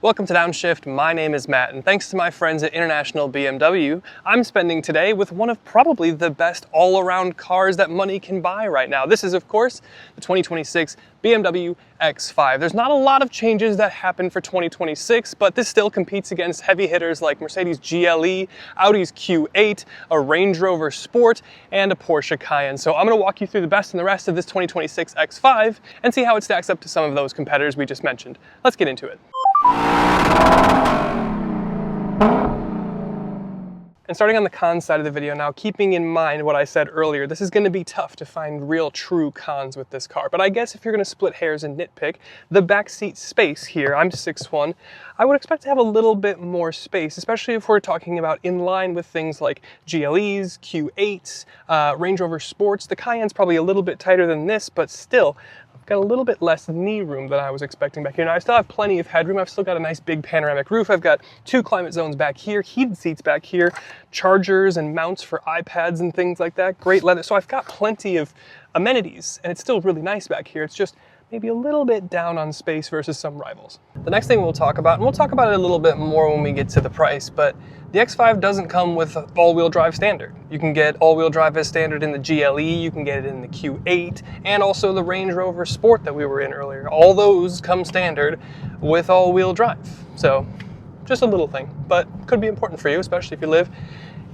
Welcome to Downshift. My name is Matt, and thanks to my friends at International BMW, I'm spending today with one of probably the best all-around cars that money can buy right now. This is, of course, the 2026 BMW X5. There's not a lot of changes that happen for 2026, but this still competes against heavy hitters like Mercedes GLE, Audi's Q8, a Range Rover Sport, and a Porsche Cayenne. So I'm going to walk you through the best and the rest of this 2026 X5 and see how it stacks up to some of those competitors we just mentioned. Let's get into it. And starting on the cons side of the video now, keeping in mind what I said earlier, this is going to be tough to find real true cons with this car. But I guess if you're going to split hairs and nitpick, the backseat space here, I'm 6'1", I would expect to have a little bit more space, especially if we're talking about in line with things like GLEs, Q8s, Range Rover Sports. The Cayenne's probably a little bit tighter than this, but still, got a little bit less knee room than I was expecting back here. Now I still have plenty of headroom. I've still got a nice big panoramic roof. I've got 2 climate zones back here, heated seats back here, chargers and mounts for iPads and things like that. Great leather. So I've got plenty of amenities and it's still really nice back here. It's just maybe a little bit down on space versus some rivals. The next thing we'll talk about, and we'll talk about it a little bit more when we get to the price, but the X5 doesn't come with all-wheel drive standard. You can get all-wheel drive as standard in the GLE, you can get it in the Q8, and also the Range Rover Sport that we were in earlier. All those come standard with all-wheel drive. So just a little thing, but could be important for you, especially if you live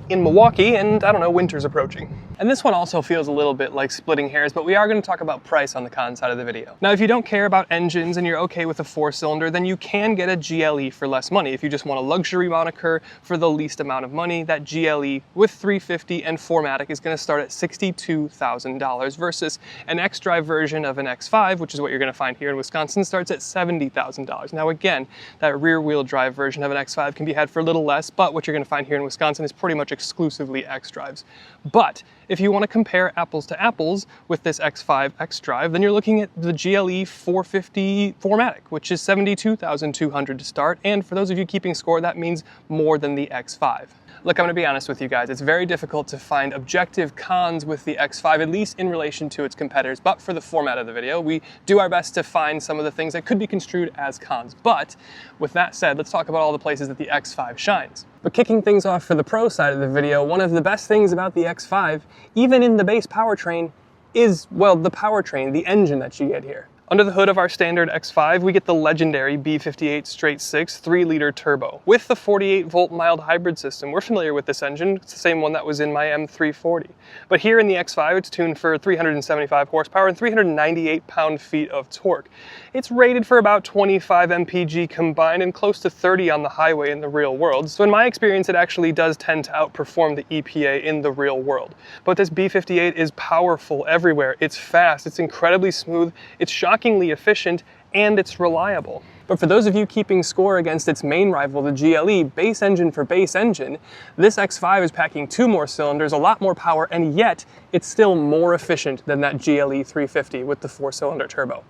in Milwaukee and, I don't know, winter's approaching. And this one also feels a little bit like splitting hairs, but we are going to talk about price on the con side of the video. Now, if you don't care about engines and you're okay with a 4-cylinder, then you can get a GLE for less money. If you just want a luxury moniker for the least amount of money, that GLE with 350 and 4MATIC is going to start at $62,000 versus an xDrive version of an X5, which is what you're going to find here in Wisconsin, starts at $70,000. Now, again, that rear-wheel drive version of an X5 can be had for a little less, but what you're going to find here in Wisconsin is pretty much exclusively xDrives. But if you want to compare apples to apples with this X5 xDrive, then you're looking at the GLE 450 4MATIC, which is $72,200 to start. And for those of you keeping score, that means more than the X5. Look, I'm going to be honest with you guys. It's very difficult to find objective cons with the X5, at least in relation to its competitors. But for the format of the video, we do our best to find some of the things that could be construed as cons. But with that said, let's talk about all the places that the X5 shines. But kicking things off for the pro side of the video, one of the best things about the X5, even in the base powertrain, is, well, the powertrain, the engine that you get here. Under the hood of our standard X5, we get the legendary B58 straight 6 3-liter turbo with the 48-volt mild hybrid system. We're familiar with this engine. It's the same one that was in my M340. But here in the X5, it's tuned for 375 horsepower and 398 pound-feet of torque. It's rated for about 25 mpg combined and close to 30 on the highway in the real world. So in my experience, it actually does tend to outperform the EPA in the real world. But this B58 is powerful everywhere. It's fast, it's incredibly smooth, it's shockingly efficient, and it's reliable. But for those of you keeping score against its main rival, the GLE, base engine for base engine, this X5 is packing 2 more cylinders, a lot more power, and yet it's still more efficient than that GLE 350 with the 4-cylinder turbo.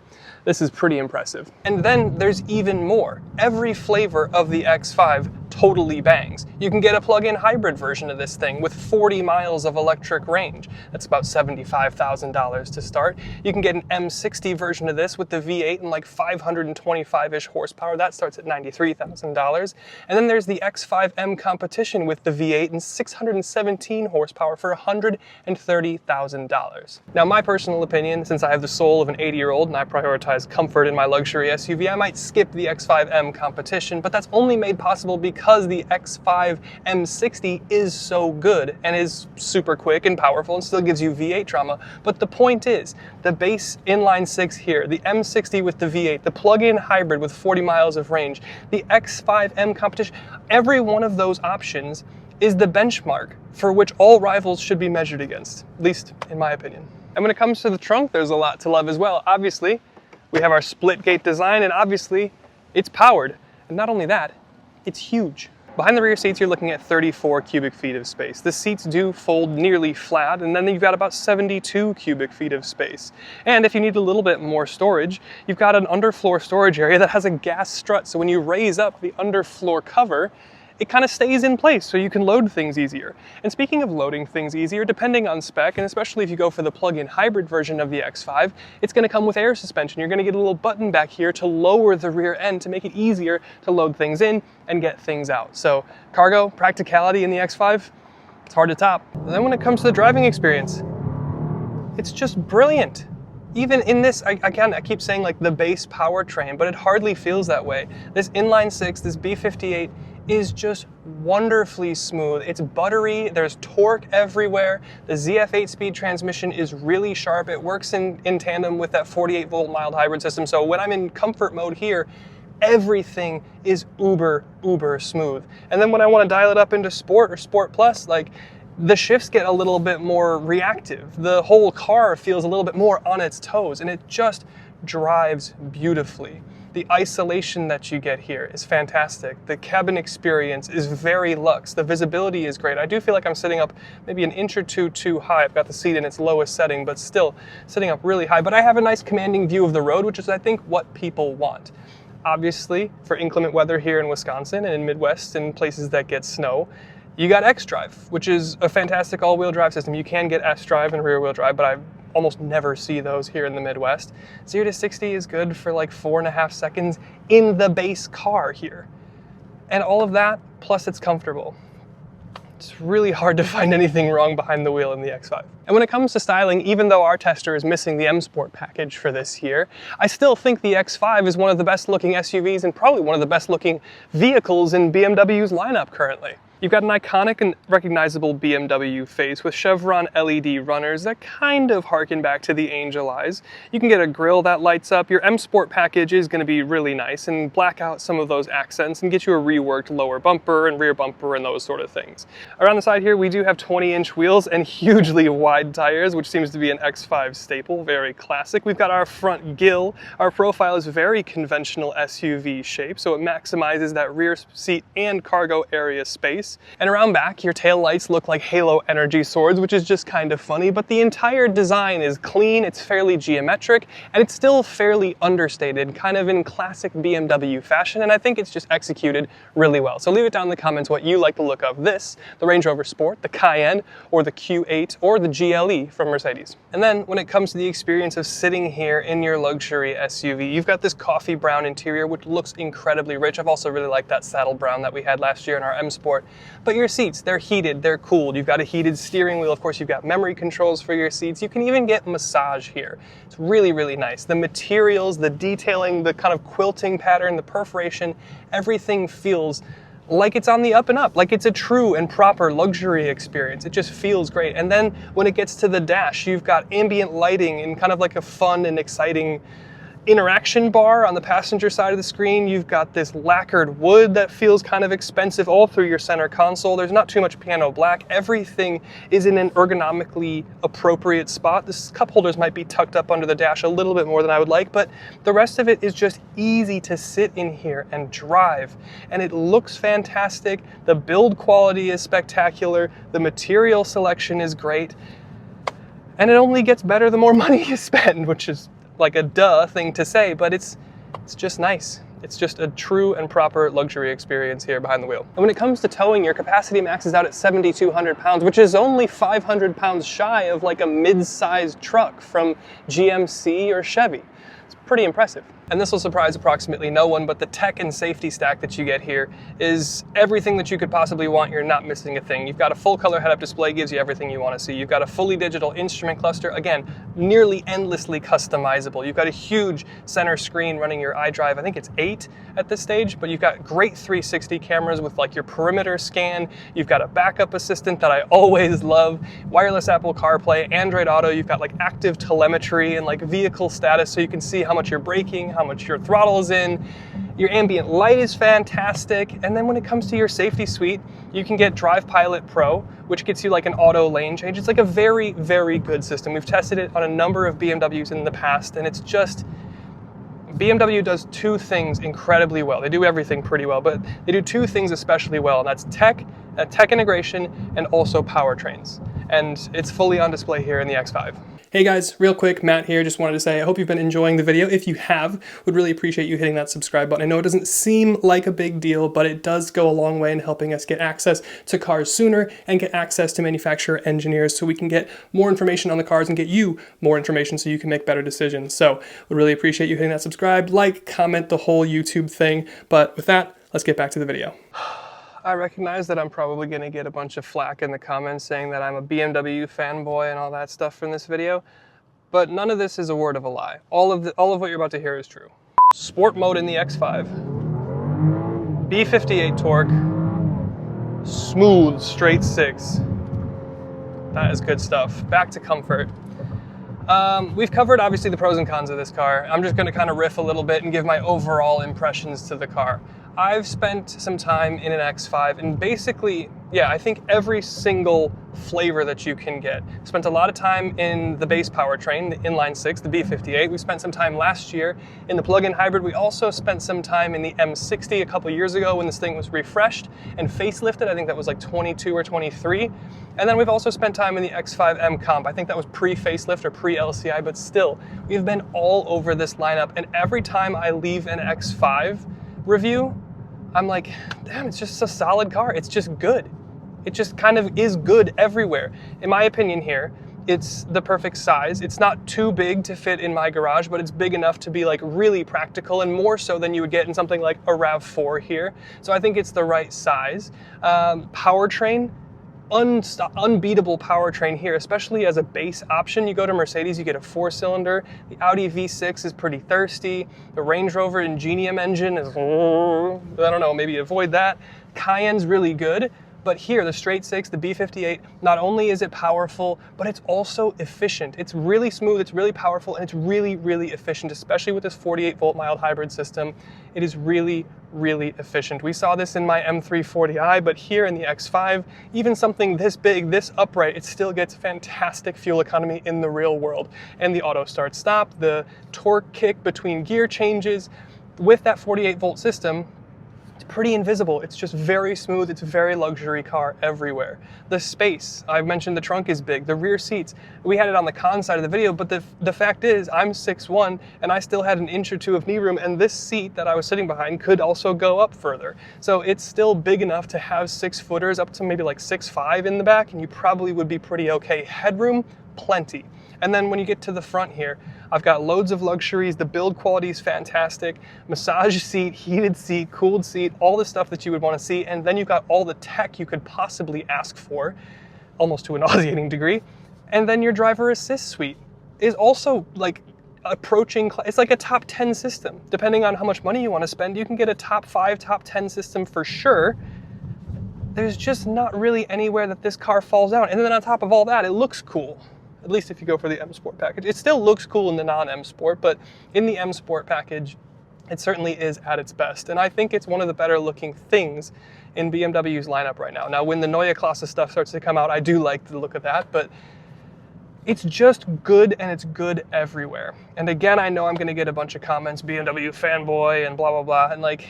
This is pretty impressive. And then there's even more. Every flavor of the X5 totally bangs. You can get a plug-in hybrid version of this thing with 40 miles of electric range. That's about $75,000 to start. You can get an M60 version of this with the V8 and like 525-ish horsepower. That starts at $93,000. And then there's the X5M competition with the V8 and 617 horsepower for $130,000. Now, my personal opinion, since I have the soul of an 80-year-old and I prioritize comfort in my luxury SUV, I might skip the X5M competition, but that's only made possible because the X5 M60 is so good and is super quick and powerful and still gives you V8 trauma. But the point is, the base inline 6 here, the M60 with the V8, the plug-in hybrid with 40 miles of range, the X5M competition, every one of those options is the benchmark for which all rivals should be measured against, at least in my opinion. And when it comes to the trunk, there's a lot to love as well. Obviously, we have our split gate design, and obviously it's powered. And not only that, it's huge. Behind the rear seats, you're looking at 34 cubic feet of space. The seats do fold nearly flat, and then you've got about 72 cubic feet of space. And if you need a little bit more storage, you've got an underfloor storage area that has a gas strut. So when you raise up the underfloor cover, it kind of stays in place so you can load things easier. And speaking of loading things easier, depending on spec, and especially if you go for the plug-in hybrid version of the X5, it's going to come with air suspension. You're going to get a little button back here to lower the rear end to make it easier to load things in and get things out. So cargo, practicality in the X5, it's hard to top. And then when it comes to the driving experience, it's just brilliant. Even in this, I keep saying like the base powertrain, but it hardly feels that way. This inline six, this B58, is just wonderfully smooth. It's buttery, there's torque everywhere. The ZF 8-speed transmission is really sharp. It works in tandem with that 48-volt mild hybrid system. So when I'm in comfort mode here, everything is uber smooth. And then when I want to dial it up into sport or sport plus, like, the shifts get a little bit more reactive. The whole car feels a little bit more on its toes, and it just drives beautifully. The isolation that you get here is fantastic. The cabin experience is very luxe. The visibility is great. I do feel like I'm sitting up maybe an inch or two too high. I've got the seat in its lowest setting, but still sitting up really high. But I have a nice commanding view of the road, which is, I think, what people want. Obviously, for inclement weather here in Wisconsin and in Midwest and places that get snow, you got xDrive, which is a fantastic all-wheel drive system. You can get S-Drive and rear-wheel drive, but I almost never see those here in the Midwest. 0 to 60 is good for like 4.5 seconds in the base car here. And all of that, plus it's comfortable. It's really hard to find anything wrong behind the wheel in the X5. And when it comes to styling, even though our tester is missing the M Sport package for this year, I still think the X5 is one of the best looking SUVs and probably one of the best looking vehicles in BMW's lineup currently. You've got an iconic and recognizable BMW face with chevron LED runners that kind of harken back to the angel eyes. You can get a grille that lights up. Your M Sport package is going to be really nice and black out some of those accents and get you a reworked lower bumper and rear bumper and those sort of things. Around the side here, we do have 20-inch wheels and hugely wide tires, which seems to be an X5 staple, very classic. We've got our front grille. Our profile is very conventional SUV shape, so it maximizes that rear seat and cargo area space. And around back, your tail lights look like halo energy swords, which is just kind of funny, but the entire design is clean, it's fairly geometric, and it's still fairly understated, kind of in classic BMW fashion, and I think it's just executed really well. So leave it down in the comments what you like the look of this, the Range Rover Sport, the Cayenne, or the Q8, or the GLE from Mercedes. And then when it comes to the experience of sitting here in your luxury SUV, you've got this coffee brown interior, which looks incredibly rich. I've also really liked that saddle brown that we had last year in our M Sport. But your seats, they're heated, they're cooled. You've got a heated steering wheel. Of course, you've got memory controls for your seats. You can even get massage here. It's really nice. The materials, the detailing, the kind of quilting pattern, the perforation, everything feels like it's on the up and up, like it's a true and proper luxury experience. It just feels great. And then when it gets to the dash, you've got ambient lighting and kind of like a fun and exciting interaction bar on the passenger side of the screen. You've got this lacquered wood that feels kind of expensive all through your center console. There's not too much piano black. Everything is in an ergonomically appropriate spot. This cup holders might be tucked up under the dash a little bit more than I would like, but the rest of it is just easy to sit in here and drive. And it looks fantastic. The build quality is spectacular. The material selection is great. And it only gets better the more money you spend, which is like a duh thing to say, but it's just nice. It's just a true and proper luxury experience here behind the wheel. And when it comes to towing, your capacity maxes out at 7,200 pounds, which is only 500 pounds shy of like a mid-sized truck from GMC or Chevy. It's pretty impressive. And this will surprise approximately no one, but the tech and safety stack that you get here is everything that you could possibly want. You're not missing a thing. You've got a full color head-up display, gives you everything you want to see. You've got a fully digital instrument cluster, again, nearly endlessly customizable. You've got a huge center screen running your iDrive. I think it's 8 at this stage, but you've got great 360 cameras with like your perimeter scan. You've got a backup assistant that I always love, wireless Apple CarPlay, Android Auto. You've got like active telemetry and like vehicle status, so you can see how much you're braking, how much your throttle is in. Your ambient light is fantastic. And then when it comes to your safety suite, you can get Drive Pilot Pro, which gets you like an auto lane change. It's like a very good system. We've tested it on a number of BMWs in the past, and it's just, BMW does two things incredibly well. They do everything pretty well, but they do two things especially well, and that's tech integration and also powertrains. and it's fully on display here in the X5. Hey guys, real quick, Matt here. Just wanted to say I hope you've been enjoying the video. If you have, would really appreciate you hitting that subscribe button. I know it doesn't seem like a big deal, but it does go a long way in helping us get access to cars sooner and get access to manufacturer engineers so we can get more information on the cars and get you more information so you can make better decisions. So would really appreciate you hitting that subscribe, like, comment, the whole YouTube thing. But with that, let's get back to the video. I recognize that I'm probably going to get a bunch of flack in the comments saying that I'm a BMW fanboy and all that stuff from this video, but none of this is a word of a lie. All of what you're about to hear is true. Sport mode in the X5. B58 torque. Smooth, straight six. That is good stuff. Back to comfort. We've covered obviously the pros and cons of this car. I'm just going to kind of riff a little bit and give my overall impressions to the car. I've spent some time in an X5 and basically, yeah, I think every single flavor that you can get. Spent a lot of time in the base powertrain, the inline six, the B58. We spent some time last year in the plug-in hybrid. We also spent some time in the M60 a couple years ago when this thing was refreshed and facelifted. I think that was like 22 or 23. And then we've also spent time in the X5 M Comp. I think that was pre-facelift or pre-LCI, but still, we've been all over this lineup. And every time I leave an X5 review, I'm like, damn, it's just a solid car. It's just good. It just kind of is good everywhere. In my opinion here, it's the perfect size. It's not too big to fit in my garage, but it's big enough to be like really practical and more so than you would get in something like a RAV4 here. So I think it's the right size. Powertrain, unbeatable powertrain here, especially as a base option. You go to Mercedes, you get a 4-cylinder. The Audi V6 is pretty thirsty. The Range Rover Ingenium engine is, I don't know, maybe avoid that. Cayenne's really good. But here, the straight six, the B58, not only is it powerful, but it's also efficient. It's really smooth, it's really powerful, and it's really, really efficient, especially with this 48-volt mild hybrid system. It is really, really efficient. We saw this in my M340i, but here in the X5, even something this big, this upright, it still gets fantastic fuel economy in the real world. And the auto start stop, the torque kick between gear changes, with that 48-volt system, pretty invisible. It's just very smooth. It's a very luxury car everywhere. The space, I mentioned the trunk is big. The rear seats, we had it on the con side of the video, but the fact is I'm 6'1", and I still had an inch or two of knee room, and this seat that I was sitting behind could also go up further. So it's still big enough to have 6-footers up to maybe like 6'5" in the back, and you probably would be pretty okay. Headroom, plenty. And then when you get to the front here, I've got loads of luxuries. The build quality is fantastic. Massage seat, heated seat, cooled seat, all the stuff that you would want to see. And then you've got all the tech you could possibly ask for, almost to a nauseating degree. And then your driver assist suite is also like approaching, it's like a top 10 system. Depending on how much money you want to spend, you can get a top 5, top 10 system for sure. There's just not really anywhere that this car falls down. And then on top of all that, it looks cool. At least if you go for the M Sport package. It still looks cool in the non-M Sport, but in the M Sport package, it certainly is at its best. And I think it's one of the better looking things in BMW's lineup right now. Now, when the Neue Klasse stuff starts to come out, I do like the look of that, but it's just good, and it's good everywhere. And again, I know I'm gonna get a bunch of comments, BMW fanboy and blah, blah, blah, and like,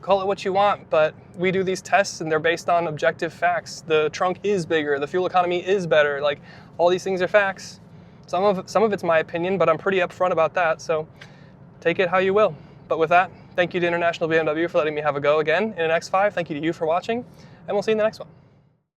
call it what you want, but we do these tests and they're based on objective facts. The trunk is bigger, the fuel economy is better, like all these things are facts. Some of it's my opinion, but I'm pretty upfront about that, so take it how you will. But with that, thank you to International BMW for letting me have a go again in an X5. Thank you to you for watching, and we'll see you in the next one.